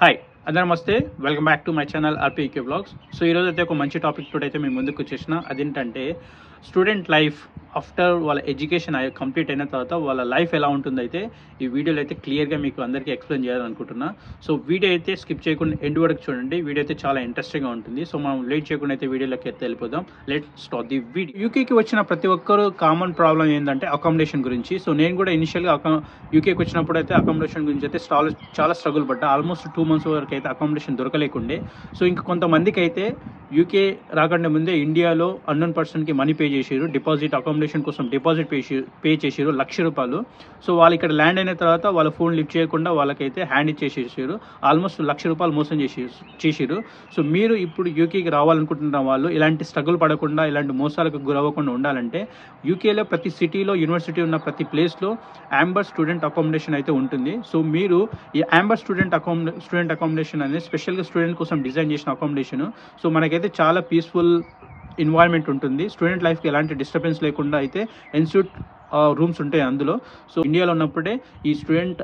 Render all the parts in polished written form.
Hi అందరూ నమస్తే. Welcome back to my channel RPK blogs. So ఈరోజు అయితే ఒక మంచి టాపిక్ తోటి అయితే మేము ముందుకు వచ్చేసిన. అదేంటంటే స్టూడెంట్ లైఫ్ ఆఫ్టర్ వాళ్ళ ఎడ్యుకేషన్ కంప్లీట్ అయిన తర్వాత వాళ్ళ లైఫ్ ఎలా ఉంటుందైతే ఈ వీడియోలో అయితే క్లియర్గా మీకు అందరికీ ఎక్స్ప్లెయిన్ చేయాలనుకుంటున్నా. సో వీడియో అయితే స్కిప్ చేయకుండా ఎండ్ వరకు చూడండి. వీడియో అయితే చాలా ఇంట్రెస్టింగ్గా ఉంటుంది. సో మనం లేట్ చేయకుండా అయితే వీడియోలోకి అయితే వెళ్ళిపోదాం. Let start the video. యూకేకి వచ్చిన ప్రతి ఒక్కరు కామన్ ప్రాబ్లం ఏంటంటే అకామిడేషన్ గురించి. సో నేను కూడా ఇనిషియల్గా యూకేకి వచ్చినప్పుడు అయితే అకామిడేషన్ గురించి అయితే చాలా స్ట్రగుల్ పడ్డా. ఆల్మోస్ట్ 2 months వరకు అయితే అకామిడేషన్ దొరకలేకుండే. సో ఇంక కొంతమందికి అయితే యూకే రాకుండా ముందే ఇండియాలో అన్నోన్ పర్సన్కి మనీ పే చేసారు, డిపాజిట్ అకామిడేషన్ కోసం డిపాజిట్ పే చేసారు ₹1,00,000. సో వాళ్ళు ఇక్కడ ల్యాండ్ అయిన తర్వాత వాళ్ళ ఫోన్ లిఫ్ట్ చేయకుండా వాళ్ళకైతే హ్యాండ్ ఇచ్చేసేసారు. ఆల్మోస్ట్ ₹1,00,000 మోసం చేసారు. సో మీరు ఇప్పుడు యూకేకి రావాలనుకుంటున్న వాళ్ళు ఇలాంటి స్ట్రగుల్ పడకుండా, ఇలాంటి మోసాలకు గురవ్వకుండా ఉండాలంటే యూకేలో ప్రతి సిటీలో, యూనివర్సిటీ ఉన్న ప్రతి ప్లేస్లో యాంబర్ స్టూడెంట్ అకామిడేషన్ అయితే ఉంటుంది. సో మీరు ఈ యాంబర్ స్టూడెంట్ అకామిడేషన్ అనేది స్పెషల్గా స్టూడెంట్ కోసం డిజైన్ చేసిన అకామిడేషన్. సో మనకైతే చాలా పీస్ఫుల్ ఎన్వైర్న్మెంట్ ఉంటుంది. స్టూడెంట్ లైఫ్కి ఎలాంటి డిస్టర్బెన్స్ లేకుండా అయితే ఇన్స్టిట్యూట్ రూమ్స్ ఉంటాయి అందులో. సో ఇండియాలో ఉన్నప్పుడే ఈ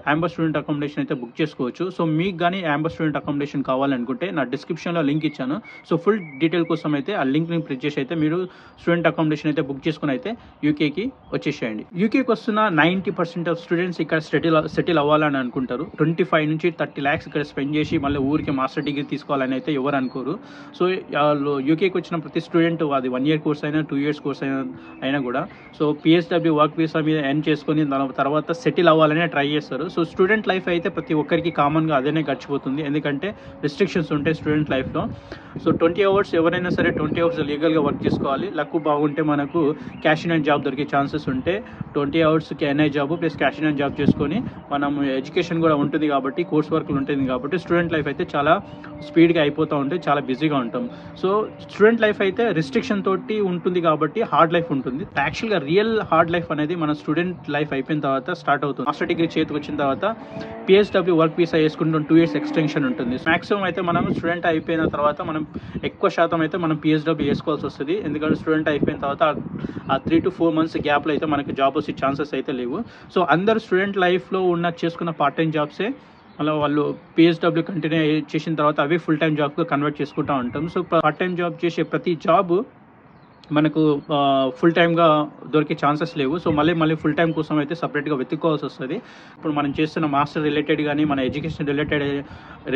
యాంబర్ స్టూడెంట్ అకామిడేషన్ అయితే బుక్ చేసుకోవచ్చు. సో మీకు కానీ యాంబర్ స్టూడెంట్ అకామిడేషన్ కావాలనుకుంటే నా డిస్క్రిప్షన్లో లింక్ ఇచ్చాను. సో ఫుల్ డీటెయిల్ కోసం అయితే ఆ లింక్ని ప్రెస్ చేసి అయితే మీరు స్టూడెంట్ అకామిడేషన్ అయితే బుక్ చేసుకుని అయితే యూకేకి వచ్చేసేయండి. యూకేకి వస్తున్న 90% ఆఫ్ స్టూడెంట్స్ ఇక్కడ సెటిల్ అవ్వాలని అనుకుంటారు. 25 నుంచి 30 lakhs ఇక్కడ స్పెండ్ చేసి మళ్ళీ ఊరికి మాస్టర్ డిగ్రీ తీసుకోవాలని అయితే ఎవరు అనుకోరు. సో యూకేకి వచ్చిన ప్రతి స్టూడెంట్ అది 1 year కోర్స్ అయినా 2 years కోర్స్ అయినా కూడా సో పిహెచ్డబ్ల్యూ వర్క్ వీసా మీద ఎండ్ చేసుకొని దాని తర్వాత సెటిల్ అవ్వాలనే ట్రై చేస్తారు. సో స్టూడెంట్ లైఫ్ అయితే ప్రతి ఒక్కరికి కామన్గా అదేనే గడిచిపోతుంది. ఎందుకంటే రిస్ట్రిక్షన్స్ ఉంటాయి స్టూడెంట్ లైఫ్లో. సో 20 hours ఎవరైనా సరే 20 hours లీగల్గా వర్క్ చేసుకోవాలి. లక్ బాగుంటే మనకు క్యాష్ ఇన్ హ్యాండ్ జాబ్ దొరికే ఛాన్సెస్ ఉంటే 20 hours any job plus cash in hand job చేసుకొని మనం ఎడ్యుకేషన్ కూడా ఉంటుంది కాబట్టి, కోర్స్ వర్క్లు ఉంటుంది కాబట్టి స్టూడెంట్ లైఫ్ అయితే చాలా స్పీడ్గా అయిపోతూ ఉంటే చాలా బిజీగా ఉంటాం. సో స్టూడెంట్ లైఫ్ అయితే రిస్ట్రిక్షన్ తోటి ఉంటుంది కాబట్టి హార్డ్ లైఫ్ ఉంటుంది. యాక్చువల్గా రియల్ హార్డ్ లైఫ్ అనేది మన స్టూడెంట్ లైఫ్ అయిపోయిన తర్వాత స్టార్ట్ అవుతుంది. మాస్టర్ డిగ్రీ చేతికి వచ్చిన తర్వాత పిహెచ్డబ్ల్యూ వర్క్ వీసా వేసుకుంటూ 2 years ఎక్స్టెన్షన్ ఉంటుంది. మాక్సిమం అయితే మనం స్టూడెంట్ అయిపోయిన తర్వాత మనం ఎక్కువ శాతం అయితే మనం పిహెచ్డబ్ల్యూ వేసుకోవాల్సి వస్తుంది. ఎందుకంటే స్టూడెంట్ అయిపోయిన తర్వాత ఆ 3 to 4 months గ్యాప్లో అయితే మనకి జాబ్ వచ్చే ఛాన్సెస్ అయితే లేవు. సో అందరు స్టూడెంట్ లైఫ్లో చేసుకున్న పార్ట్ టైం జాబ్సే అలా వాళ్ళు పిహెచ్డబ్ల్యూ కంటిన్యూ చేసిన తర్వాత అవి ఫుల్ టైం జాబ్గా కన్వర్ట్ చేసుకుంటూ ఉంటాం. సో పార్ట్ టైం జాబ్ చేసే ప్రతి జాబ్ మనకు ఫుల్ టైమ్గా దొరికే ఛాన్సెస్ లేవు. సో మళ్ళీ ఫుల్ టైం కోసం అయితే సపరేట్గా వెతుక్కోవాల్సి వస్తుంది. ఇప్పుడు మనం చేస్తున్న మాస్టర్ రిలేటెడ్ కానీ మన ఎడ్యుకేషన్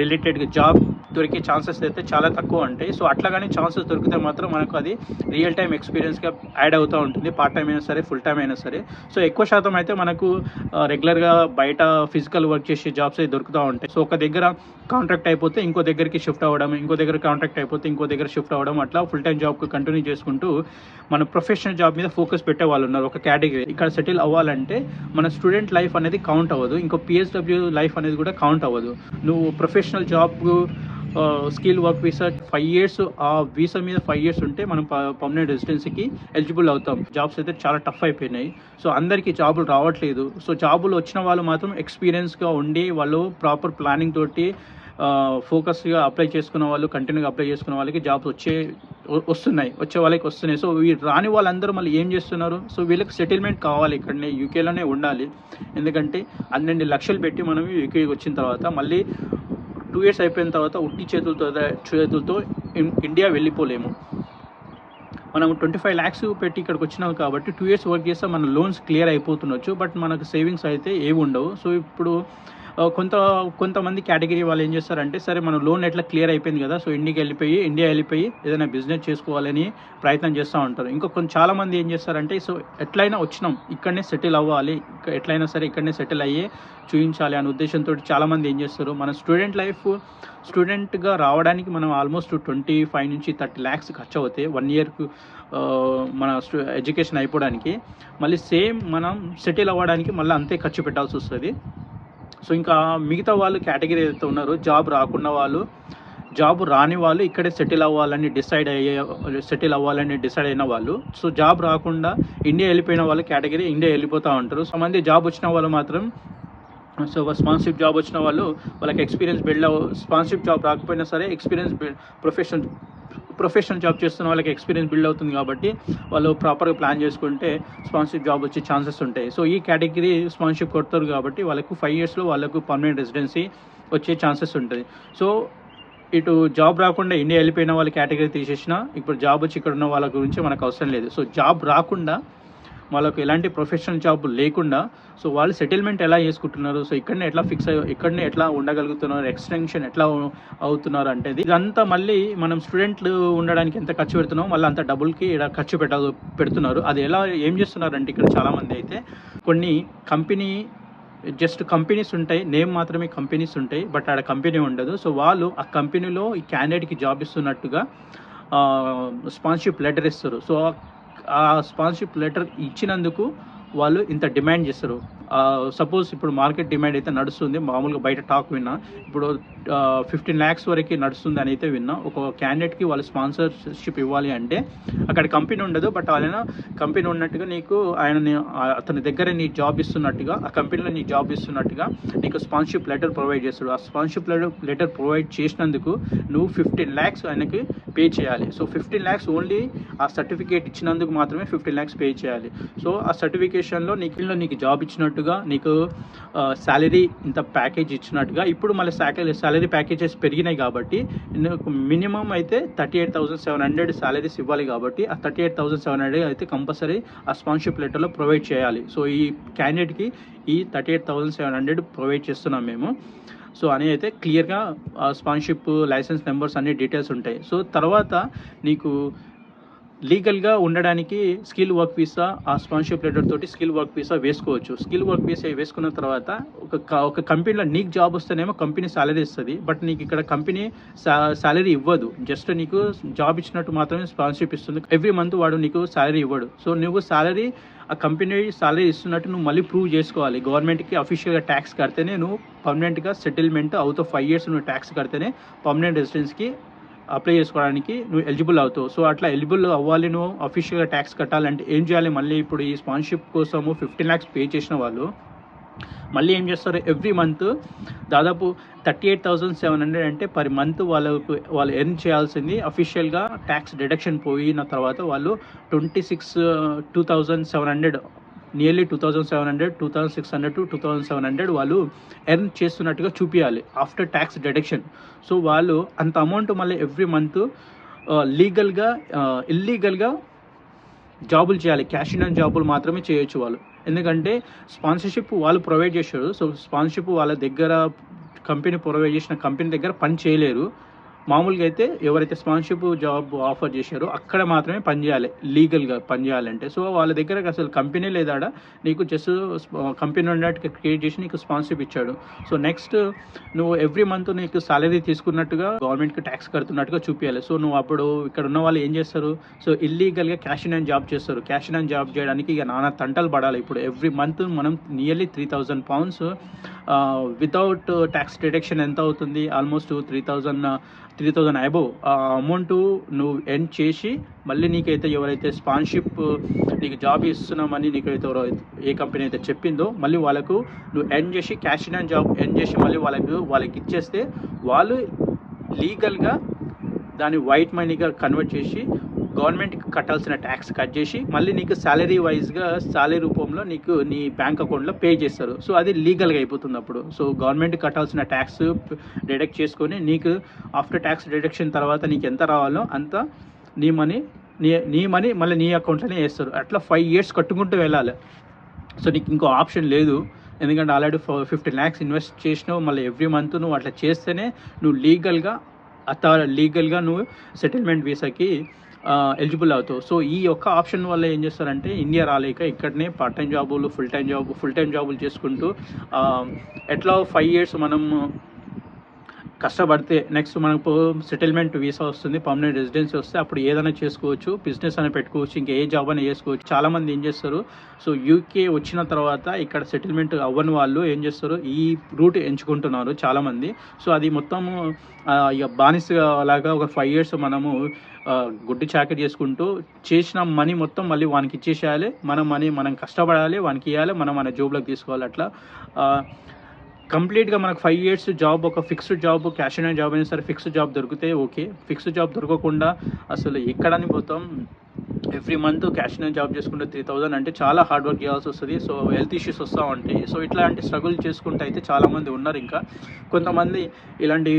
రిలేటెడ్గా జాబ్ దొరికే ఛాన్సెస్ అయితే చాలా తక్కువ ఉంటాయి. సో అట్లా కానీ ఛాన్సెస్ దొరికితే మాత్రం మనకు అది రియల్ టైం ఎక్స్పీరియన్స్గా యాడ్ అవుతూ ఉంటుంది. పార్ట్ టైం అయినా సరే, ఫుల్ టైం అయినా సరే. సో ఎక్కువ శాతం అయితే మనకు రెగ్యులర్గా బయట ఫిజికల్ వర్క్ చేసే జాబ్స్ అయితే దొరుకుతూ ఉంటాయి. సో ఒక దగ్గర కాంట్రాక్ట్ అయిపోతే ఇంకో దగ్గరికి షిఫ్ట్ అవ్వడం, ఇంకో దగ్గర కాంట్రాక్ట్ అయిపోతే ఇంకో దగ్గర షిఫ్ట్ అవ్వడం, అట్లా ఫుల్ టైం జాబ్కి కంటిన్యూ చేసుకుంటూ మన ప్రొఫెషనల్ జాబ్ మీద ఫోకస్ పెట్టే వాళ్ళు ఉన్నారు. ఒక కేటగిరీ ఇక్కడ సెటిల్ అవ్వాలంటే మన స్టూడెంట్ లైఫ్ అనేది కౌంట్ అవ్వదు, ఇంకో పిహెచ్డబ్ల్యూ లైఫ్ అనేది కూడా కౌంట్ అవ్వదు. నువ్వు professional job skill work visa 5 years ఆ వీసా మీద 5 years ఉంటే మనం పర్మనెంట్ రెసిడెన్సీకి ఎలిజిబుల్ అవుతాం. జాబ్స్ అయితే చాలా టఫ్ అయిపోయినాయి. సో అందరికీ జాబులు రావట్లేదు. సో జాబులు వచ్చిన వాళ్ళు మాత్రం ఎక్స్పీరియన్స్గా ఉండి వాళ్ళు ప్రాపర్ ప్లానింగ్ తోటి ఫోకస్గా అప్లై చేసుకున్న వాళ్ళు, కంటిన్యూగా అప్లై చేసుకున్న వాళ్ళకి జాబ్స్ వచ్చే వాళ్ళకి వస్తున్నాయి. సో ఈ రాని వాళ్ళందరూ మళ్ళీ ఏం చేస్తున్నారు? సో వీళ్ళకి సెటిల్మెంట్ కావాలి, ఇక్కడనే యూకేలోనే ఉండాలి. ఎందుకంటే 12 లక్షలు పెట్టి మనం యూకేకి వచ్చిన తర్వాత మళ్ళీ 2 years అయిపోయిన తర్వాత ఉట్టి చేతులతో ఇండియా వెళ్ళిపోలేము. మనం 25 lakhs పెట్టి ఇక్కడికి వచ్చినాం కాబట్టి 2 years వర్క్ చేస్తే మన లోన్స్ క్లియర్ అయిపోతుండొచ్చు. బట్ మనకు సేవింగ్స్ అయితే ఏవి ఉండవు. సో ఇప్పుడు కొంతమంది కేటగిరీ వాళ్ళు ఏం చేస్తారంటే, సరే మన లోన్ ఎట్లా క్లియర్ అయిపోయింది కదా, సో ఇండియా వెళ్ళిపోయి ఏదైనా బిజినెస్ చేసుకోవాలని ప్రయత్నం చేస్తూ ఉంటారు. చాలామంది ఏం చేస్తారంటే, సో ఎట్లయినా వచ్చినాం ఇక్కడనే సెటిల్ అవ్వాలి, ఎట్లయినా సరే ఇక్కడనే సెటిల్ అయ్యే చూపించాలి అనే ఉద్దేశంతో చాలామంది ఏం చేస్తారు, మన స్టూడెంట్గా రావడానికి మనం ఆల్మోస్ట్ 25 నుంచి 30 lakhs ఖర్చు అవుతాయి 1 yearకు మన ఎడ్యుకేషన్ అయిపోవడానికి. మళ్ళీ సేమ్ మనం సెటిల్ అవ్వడానికి మళ్ళీ అంతే ఖర్చు పెట్టాల్సి వస్తుంది. సో ఇంకా మిగతా వాళ్ళు కేటగిరీ ఏదైతే ఉన్నారో, జాబ్ రాని వాళ్ళు ఇక్కడే సెటిల్ అవ్వాలని డిసైడ్ అయిన వాళ్ళు. సో జాబ్ రాకుండా ఇండియా వెళ్ళిపోయిన వాళ్ళు కేటగిరీ ఇండియా వెళ్ళిపోతూ ఉంటారు. సో మంది జాబ్ వచ్చిన వాళ్ళు మాత్రం, సో స్పాన్సర్షిప్ జాబ్ వచ్చిన వాళ్ళు వాళ్ళకి ఎక్స్పీరియన్స్ స్పాన్సర్షిప్ జాబ్ రాకపోయినా సరే ప్రొఫెషనల్ జాబ్ చేస్తున్న వాళ్ళకి ఎక్స్పీరియన్స్ బిల్డ్ అవుతుంది కాబట్టి వాళ్ళు ప్రాపర్గా ప్లాన్ చేసుకుంటే స్పాన్సర్షిప్ జాబ్ వచ్చే ఛాన్సెస్ ఉంటాయి. సో ఈ కేటగిరీ స్పాన్సర్షిప్ కొడతారు కాబట్టి వాళ్ళకు 5 yearsలో వాళ్ళకు పర్మనెంట్ రెసిడెన్సీ వచ్చే ఛాన్సెస్ ఉంటుంది. సో ఇటు జాబ్ రాకుండా ఇండియా వెళ్ళిపోయిన వాళ్ళ కేటగిరీ తీసేసినా ఇప్పుడు జాబ్ వచ్చి ఇక్కడ ఉన్న వాళ్ళ గురించి మనకు అవసరం లేదు. సో జాబ్ రాకుండా వాళ్ళకు ఎలాంటి ప్రొఫెషనల్ జాబ్ లేకుండా సో వాళ్ళు సెటిల్మెంట్ ఎలా చేసుకుంటున్నారు, సో ఇక్కడనే ఎట్లా ఫిక్స్ అయ్యి ఇక్కడనే ఎట్లా ఉండగలుగుతున్నారు, ఎక్స్టెన్షన్ ఎట్లా అవుతున్నారు అంటే ఇదంతా మళ్ళీ మనం స్టూడెంట్లు ఉండడానికి ఎంత ఖర్చు పెడుతున్నామో మళ్ళీ అంత డబ్బులకి ఇక్కడ ఖర్చు పెడుతున్నారు. అది ఎలా ఏం చేస్తున్నారంటే ఇక్కడ చాలామంది అయితే కొన్ని జస్ట్ కంపెనీస్ ఉంటాయి, నేమ్ మాత్రమే కంపెనీస్ ఉంటాయి, బట్ ఆడ కంపెనీ ఉండదు. సో వాళ్ళు ఆ కంపెనీలో ఈ క్యాండిడేట్కి జాబ్ ఇస్తున్నట్టుగా స్పాన్సర్షిప్ లెటర్ ఇస్తారు. సో ఆ స్పాన్సర్షిప్ లెటర్ ఇచ్చినందుకు వాళ్ళు ఇంత డిమాండ్ చేస్తారు. సపోజ్ ఇప్పుడు మార్కెట్ డిమాండ్ అయితే నడుస్తుంది, మామూలుగా బయట టాక్ విన్నా ఇప్పుడు 15 lakhs వరకు నడుస్తుంది అని అయితే విన్నా. ఒక క్యాండిడేట్కి వాళ్ళు స్పాన్సర్షిప్ ఇవ్వాలి అంటే అక్కడ కంపెనీ ఉండదు, బట్ ఆయన కంపెనీ ఉన్నట్టుగా నీకు అతని దగ్గర నీ జాబ్ ఇస్తున్నట్టుగా, ఆ కంపెనీలో నీ జాబ్ ఇస్తున్నట్టుగా నీకు స్పాన్సర్షిప్ లెటర్ ప్రొవైడ్ చేస్తాడు. ఆ స్పాన్సర్షిప్ లెటర్ ప్రొవైడ్ చేసినందుకు నువ్వు 15 lakhs ఆయనకి పే చేయాలి. సో 15 lakhs ఓన్లీ ఆ సర్టిఫికేట్ ఇచ్చినందుకు మాత్రమే 15 lakhs పే చేయాలి. సో ఆ సర్టిఫికేషన్లో నీకు జాబ్ ఇచ్చినట్టుగా నీకు శాలరీ ఇంత ప్యాకేజ్ ఇచ్చినట్టుగా. ఇప్పుడు మళ్ళీ శాలరీ ప్యాకేజెస్ పెరిగినాయి కాబట్టి మినిమం అయితే 38,700 శాలరీస్ ఇవ్వాలి కాబట్టి ఆ 38,700 అయితే కంపల్సరీ ఆ స్పాన్సర్షిప్ లెటర్లో ప్రొవైడ్ చేయాలి. సో ఈ క్యాండిడేట్కి ఈ 38,700 ప్రొవైడ్ చేస్తున్నాం మేము. సో అని అయితే క్లియర్గా స్పాన్సర్షిప్ లైసెన్స్ నెంబర్స్ అన్ని డీటెయిల్స్ ఉంటాయి. సో తర్వాత నీకు లీగల్గా ఉండడానికి స్కిల్ వర్క్ వీసా, ఆ స్పాన్సర్షిప్ లెటర్ తోటి స్కిల్ వర్క్ వీసా వేసుకోవచ్చు. స్కిల్ వర్క్ వీసా వేసుకున్న తర్వాత ఒక కంపెనీలో నీకు జాబ్ వస్తేనేమో కంపెనీ శాలరీ ఇస్తుంది, బట్ నీకు ఇక్కడ కంపెనీ శాలరీ ఇవ్వదు. జస్ట్ నీకు జాబ్ ఇచ్చినట్టు మాత్రమే స్పాన్సర్షిప్ ఇస్తుంది. ఎవ్రీ మంత్ వాడు నీకు శాలరీ ఇవ్వడు. సో నువ్వు శాలరీ ఆ కంపెనీ శాలరీ ఇస్తున్నట్టు నువ్వు మళ్ళీ ప్రూవ్ చేసుకోవాలి. గవర్నమెంట్కి అఫీషియల్గా ట్యాక్స్ కడితేనే నువ్వు పర్మనెంట్గా సెటిల్మెంట్ అవుతావు. 5 years నువ్వు ట్యాక్స్ కడితేనే పర్మనెంట్ రెసిడెన్స్కి అప్లై చేసుకోవడానికి నువ్వు ఎలిజిబుల్ అవుతావు. సో అట్లా ఎలిజిబుల్ అవ్వాలి, నువ్వు అఫీషియల్గా ట్యాక్స్ కట్టాలంటే ఏం చేయాలి? మళ్ళీ ఇప్పుడు ఈ స్పాన్సర్షిప్ కోసము 15 lakhs పే చేసిన వాళ్ళు మళ్ళీ ఏం చేస్తారు? ఎవ్రీ మంత్ దాదాపు 38,700 అంటే పర్ మంత్ వాళ్ళు ఎర్న్ చేయాల్సింది అఫీషియల్గా ట్యాక్స్ డిడక్షన్ పోయిన తర్వాత వాళ్ళు 2,700 నియర్లీ 2,700, 2,600 to 2,700 వాళ్ళు ఎర్న్ చేస్తున్నట్టుగా చూపించాలి ఆఫ్టర్ ట్యాక్స్ డిడక్షన్. సో వాళ్ళు అంత అమౌంట్ మళ్ళీ ఎవ్రీ మంత్ లీగల్గా ఇల్లీగల్గా జాబులు చేయాలి. క్యాష్ ఇన్ హ్యాండ్ జాబులు మాత్రమే చేయొచ్చు వాళ్ళు. ఎందుకంటే స్పాన్సర్షిప్ వాళ్ళు ప్రొవైడ్ చేశారు. సో స్పాన్సర్షిప్ వాళ్ళ దగ్గర కంపెనీ ప్రొవైడ్ చేసిన కంపెనీ దగ్గర పని చేయలేరు. మామూలుగా అయితే ఎవరైతే స్పాన్సర్షిప్ జాబ్ ఆఫర్ చేశారో అక్కడ మాత్రమే పనిచేయాలి, లీగల్గా పనిచేయాలంటే. సో వాళ్ళ దగ్గర అసలు కంపెనీ లేదా, నీకు జస్ట్ కంపెనీ ఉన్నట్టుగా క్రియేట్ చేసి నీకు స్పాన్సర్షిప్ ఇచ్చాడు. సో నెక్స్ట్ నువ్వు ఎవ్రీ మంత్ నీకు సాలరీ తీసుకున్నట్టుగా గవర్నమెంట్కి ట్యాక్స్ కడుతున్నట్టుగా చూపించాలి. సో నువ్వు అప్పుడు ఇక్కడ ఉన్న వాళ్ళు ఏం చేస్తారు? సో ఇల్లీగల్గా క్యాష్ ఇన్ హ్యాండ్ జాబ్ చేస్తారు. క్యాష్ ఇన్ హ్యాండ్ జాబ్ చేయడానికి ఇక నానా తంటలు పడాలి. ఇప్పుడు ఎవ్రీ మంత్ మనం nearly 3,000 pounds without tax deduction ఎంత అవుతుంది? ఆల్మోస్ట్ 3,000 అబోవ్ ఆ అమౌంట్ నువ్వు ఎర్న్ చేసి మళ్ళీ నీకైతే ఎవరైతే స్పాన్సర్షిప్ నీకు జాబ్ ఇస్తున్నామని నీకైతే ఏ కంపెనీ అయితే చెప్పిందో మళ్ళీ వాళ్ళకు నువ్వు ఎర్న్ చేసి cash in hand job earn చేసి మళ్ళీ వాళ్ళకి ఇచ్చేస్తే వాళ్ళు లీగల్గా దాన్ని వైట్ మనీగా కన్వర్ట్ చేసి గవర్నమెంట్కి కట్టాల్సిన ట్యాక్స్ కట్ చేసి మళ్ళీ నీకు శాలరీ వైజ్గా శాలరీ రూపంలో నీకు నీ బ్యాంక్ అకౌంట్లో పే చేస్తారు. సో అది లీగల్గా అయిపోతుంది అప్పుడు. సో గవర్నమెంట్కి కట్టాల్సిన ట్యాక్స్ డిడక్ట్ చేసుకొని నీకు ఆఫ్టర్ ట్యాక్స్ డిడక్షన్ తర్వాత నీకు ఎంత రావాలో అంత నీ మనీ మళ్ళీ నీ అకౌంట్లోనే వేస్తారు. అట్లా 5 years కట్టుకుంటూ వెళ్ళాలి. సో నీకు ఇంకో ఆప్షన్ లేదు. ఎందుకంటే ఆల్రెడీ 15 lakhs ఇన్వెస్ట్ చేసినావు. మళ్ళీ ఎవ్రీ మంత్ నువ్వు అట్లా చేస్తేనే నువ్వు లీగల్గా నువ్వు సెటిల్మెంట్ వీసాకి ఎలిజిబుల్ అవుతావు. సో ఈ యొక్క ఆప్షన్ వల్ల ఏం చేస్తారంటే ఇండియా రాలేక ఇక్కడనే పార్ట్ టైం జాబులు ఫుల్ టైం జాబులు చేసుకుంటూ ఎట్లా 5 years మనం కష్టపడితే నెక్స్ట్ మనకు సెటిల్మెంట్ వీసా వస్తుంది, పర్మనెంట్ రెసిడెన్సీ వస్తే అప్పుడు ఏదైనా చేసుకోవచ్చు, బిజినెస్ అని పెట్టుకోవచ్చు, ఇంకా ఏ జాబ్ అని చేసుకోవచ్చు. చాలామంది ఏం చేస్తారు? సో యూకే వచ్చిన తర్వాత ఇక్కడ సెటిల్మెంట్ అవ్వని వాళ్ళు ఏం చేస్తారు? ఈ రూట్ ఎంచుకుంటున్నారు చాలామంది. సో అది మొత్తము ఇక బానిస లాగా ఒక 5 years మనము గుడ్డి చాకరీ చేసుకుంటూ చేసిన మనీ మొత్తం మళ్ళీ వానికి ఇచ్చేసేయాలి. మన మనీ మనం కష్టపడాలి, వానికి ఇవ్వాలి, మనం మన జాబ్లోకి తీసుకోవాలి. అట్లా కంప్లీట్గా మనకు 5 years జాబ్, ఒక fixed job, cash in hand job అయినా సరే ఫిక్స్డ్ జాబ్ దొరికితే ఓకే. ఫిక్స్డ్ జాబ్ దొరకకుండా అసలు ఎక్కడని పోతాం? ఎవ్రీ మంత్ క్యాషియర్ జాబ్ చేసుకుంటే 3000 అంటే చాలా హార్డ్ వర్క్ చేయాల్సి వస్తుంది. సో హెల్త్ ఇష్యూస్ వస్తూ ఉంటాయి. సో ఇట్లాంటి స్ట్రగుల్ చేసుకుంటూ అయితే చాలామంది ఉన్నారు. ఇంకా కొంతమంది ఇలాంటి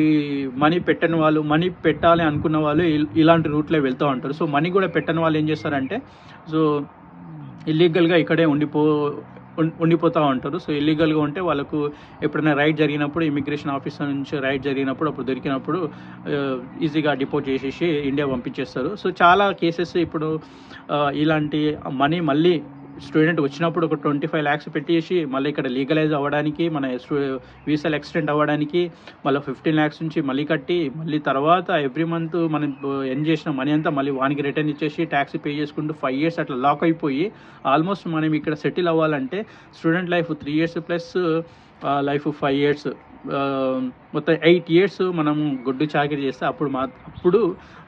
మనీ పెట్టని వాళ్ళు, మనీ పెట్టాలి అనుకున్న వాళ్ళు ఇలాంటి రూట్లో వెళ్తూ ఉంటారు. సో మనీ కూడా పెట్టని వాళ్ళు ఏం చేస్తారంటే సో ఇల్లీగల్గా ఇక్కడే ఉండిపోతూ ఉంటారు. సో ఇల్లీగల్గా ఉంటే వాళ్ళకు ఎప్పుడైనా రైడ్ జరిగినప్పుడు, ఇమిగ్రేషన్ ఆఫీసర్ నుంచి రైడ్ జరిగినప్పుడు అప్పుడు దొరికినప్పుడు ఈజీగా డిపోర్ట్ చేసేసి ఇండియా పంపించేస్తారు. సో చాలా కేసెస్ ఇప్పుడు ఇలాంటి మనీ మళ్ళీ స్టూడెంట్ వచ్చినప్పుడు ఒక 25 lakhs పెట్టేసి మళ్ళీ ఇక్కడ లీగలైజ్ అవ్వడానికి, మన వీసాలు ఎక్స్టెండ్ అవ్వడానికి మళ్ళీ 15 lakhs నుంచి మళ్ళీ కట్టి, మళ్ళీ తర్వాత ఎవ్రీ మంత్ మనం ఎర్న్ చేసిన మనీ అంతా మళ్ళీ వానికి రిటర్న్ ఇచ్చేసి ట్యాక్స్ పే చేసుకుంటూ 5 years అట్లా లాక్ అయిపోయి ఆల్మోస్ట్ మనం ఇక్కడ సెటిల్ అవ్వాలంటే student life 3 years plus life 5 years, మొత్తం 8 years మనం గుడ్డు చాకిరీ చేస్తే అప్పుడు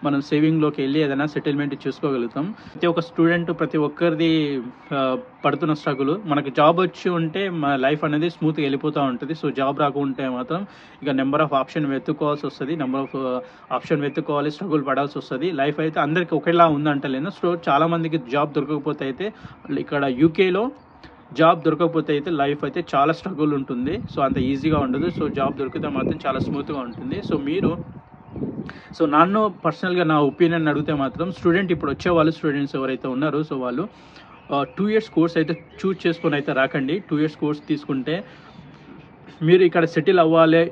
మనం సేవింగ్లోకి వెళ్ళి ఏదైనా సెటిల్మెంట్ చూసుకోగలుగుతాం. ప్రతి ఒక్క స్టూడెంట్, ప్రతి ఒక్కరిది పడుతున్న స్ట్రగుల్. మనకు జాబ్ వచ్చి ఉంటే మన లైఫ్ అనేది స్మూత్గా వెళ్ళిపోతూ ఉంటుంది. సో జాబ్ రాకుంటే మాత్రం ఇక నెంబర్ ఆఫ్ ఆప్షన్ వెతుక్కోవాల్సి వస్తుంది, వెతుక్కోవాలి, స్ట్రగుల్ పడాల్సి వస్తుంది. లైఫ్ అయితే అందరికీ ఒకేలా ఉందంటలేను. సో చాలామందికి జాబ్ దొరకకపోతే అయితే ఇక్కడ యూకేలో జాబ్ దొరకకపోతే అయితే లైఫ్ అయితే చాలా స్ట్రగుల్ ఉంటుంది. సో అంత ఈజీగా ఉండదు. సో జాబ్ దొరికితే మాత్రం చాలా స్మూత్గా ఉంటుంది. సో నన్ను పర్సనల్గా నా ఒపీనియన్ అడిగితే మాత్రం స్టూడెంట్స్ ఎవరైతే ఉన్నారో సో వాళ్ళు 2 years కోర్స్ అయితే చూజ్ చేసుకొని అయితే రాకండి. 2 years కోర్స్ తీసుకుంటే మీరు ఇక్కడ సెటిల్ అవ్వాలి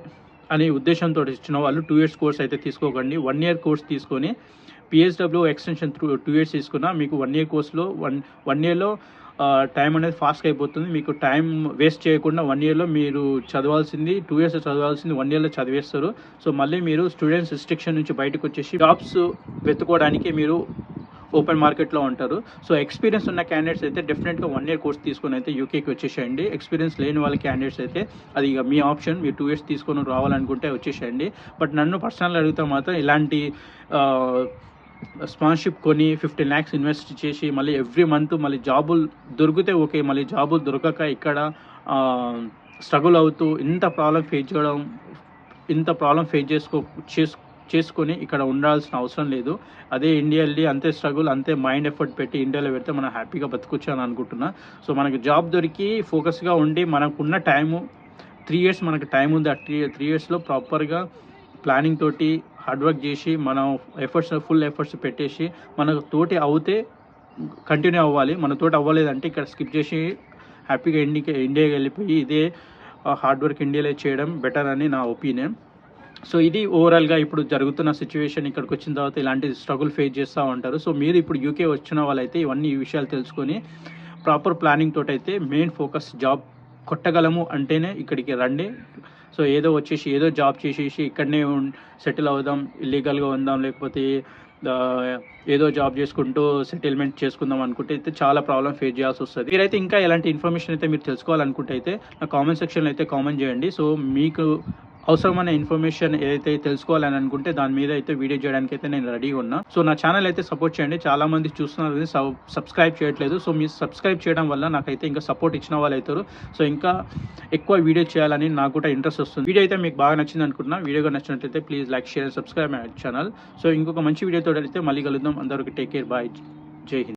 అనే ఉద్దేశంతో ఇచ్చిన వాళ్ళు 2 years కోర్స్ అయితే తీసుకోకండి. 1 year కోర్స్ తీసుకొని PSW ఎక్స్టెన్షన్ 2 years తీసుకున్నా మీకు 1 year కోర్స్లో 1 yearలో టైం అనేది ఫాస్ట్గా అయిపోతుంది. మీకు టైం వేస్ట్ చేయకుండా 1 yearలో మీరు చదవాల్సింది 2 years చదవాల్సింది 1 yearలో చదివేస్తారు. సో మళ్ళీ మీరు స్టూడెంట్స్ రిస్ట్రిక్షన్ నుంచి బయటకు వచ్చేసి జాబ్స్ వెతుకోవడానికి మీరు ఓపెన్ మార్కెట్లో ఉంటారు. సో ఎక్స్పీరియన్స్ ఉన్న క్యాండిడేట్స్ అయితే డెఫినెట్గా 1 year కోర్స్ తీసుకొని అయితే యూకేకి వచ్చేసేయండి. ఎక్స్పీరియన్స్ లేని వాళ్ళ క్యాండిడేట్స్ అయితే అది ఇక మీ ఆప్షన్, మీరు 2 years తీసుకొని రావాలనుకుంటే వచ్చేసేయండి. బట్ నన్ను పర్సనల్గా అడిగితే మాత్రం ఇలాంటి స్పాన్సర్షిప్ కొని 15 lakhs ఇన్వెస్ట్ చేసి మళ్ళీ ఎవ్రీ మంత్ మళ్ళీ జాబులు దొరికితే ఓకే, మళ్ళీ జాబులు దొరకక ఇక్కడ స్ట్రగుల్ అవుతూ ఇంత ప్రాబ్లం ఫేస్ చేసుకొని ఇక్కడ ఉండాల్సిన అవసరం లేదు. అదే ఇండియా వెళ్ళి అంతే స్ట్రగుల్, అంతే మైండ్ ఎఫర్ట్ పెట్టి ఇండియాలో పెడితే మనం హ్యాపీగా బతుకొచ్చు అని అనుకుంటున్నా. సో మనకి జాబ్ దొరికి ఫోకస్గా ఉండి మనకున్న టైము 3 years మనకు టైం ఉంది. ఆ 3 yearsలో ప్రాపర్గా ప్లానింగ్ తోటి హార్డ్ వర్క్ చేసి మనం ఫుల్ ఎఫర్ట్స్ పెట్టేసి మనకు తోటి అవుతే కంటిన్యూ అవ్వాలి. మన తోటి అవ్వలేదంటే ఇక్కడ స్కిప్ చేసి హ్యాపీగా ఇండియాకి వెళ్ళిపోయి ఇదే హార్డ్ వర్క్ ఇండియాలో చేయడం బెటర్ అని నా ఒపీనియన్. సో ఇది ఓవరాల్గా ఇప్పుడు జరుగుతున్న సిచ్యువేషన్. ఇక్కడికి వచ్చిన తర్వాత ఇలాంటి స్ట్రగుల్ ఫేస్ చేస్తూ ఉంటారు. సో మీరు ఇప్పుడు యూకే వచ్చిన వాళ్ళైతే ఈ విషయాలు తెలుసుకొని ప్రాపర్ ప్లానింగ్ తోటి అయితే మెయిన్ ఫోకస్ జాబ్ కొట్టగలము అంటేనే ఇక్కడికి రండి. సో ఏదో జాబ్ చేసేసి ఇక్కడనే సెటిల్ అవుదాం, ఇల్లీగల్గా ఉందాం, లేకపోతే ఏదో జాబ్ చేసుకుంటూ సెటిల్మెంట్ చేసుకుందాం అనుకుంటే అయితే చాలా ప్రాబ్లం ఫేస్ చేయాల్సి వస్తుంది. మీరైతే ఇంకా ఎలాంటి ఇన్ఫర్మేషన్ అయితే మీరు తెలుసుకోవాలనుకుంటే అయితే నా కామెంట్ సెక్షన్లో అయితే కామెంట్ చేయండి. సో మీకు అవసరమైన ఇన్ఫర్మేషన్ ఏదైతే తెలుసుకోవాలని అనుకుంటే దాని మీద అయితే వీడియో చేయడానికి అయితే నేను రెడీగా ఉన్నా. సో నా ఛానల్ అయితే సపోర్ట్ చేయండి. చాలా మంది చూస్తున్నారు సబ్స్క్రైబ్ చేయట్లేదు. సో మీరు సబ్స్క్రైబ్ చేయడం వల్ల నాకైతే ఇంకా సపోర్ట్ ఇచ్చిన వాళ్ళు అవుతారు. సో ఇంకా ఎక్కువ వీడియో చేయాలని నాకు కూడా ఇంట్రెస్ట్ వస్తుంది. వీడియో అయితే మీకు బాగా నచ్చింది అనుకుంటున్నా. వీడియోగా నచ్చినట్లయితే please like, share, subscribe my channel. So ఇంకొక మంచి వీడియోతో అయితే మళ్ళీ కలుద్దాం. అందరికీ టేక్ కేర్, బాయ్, జై హింద్.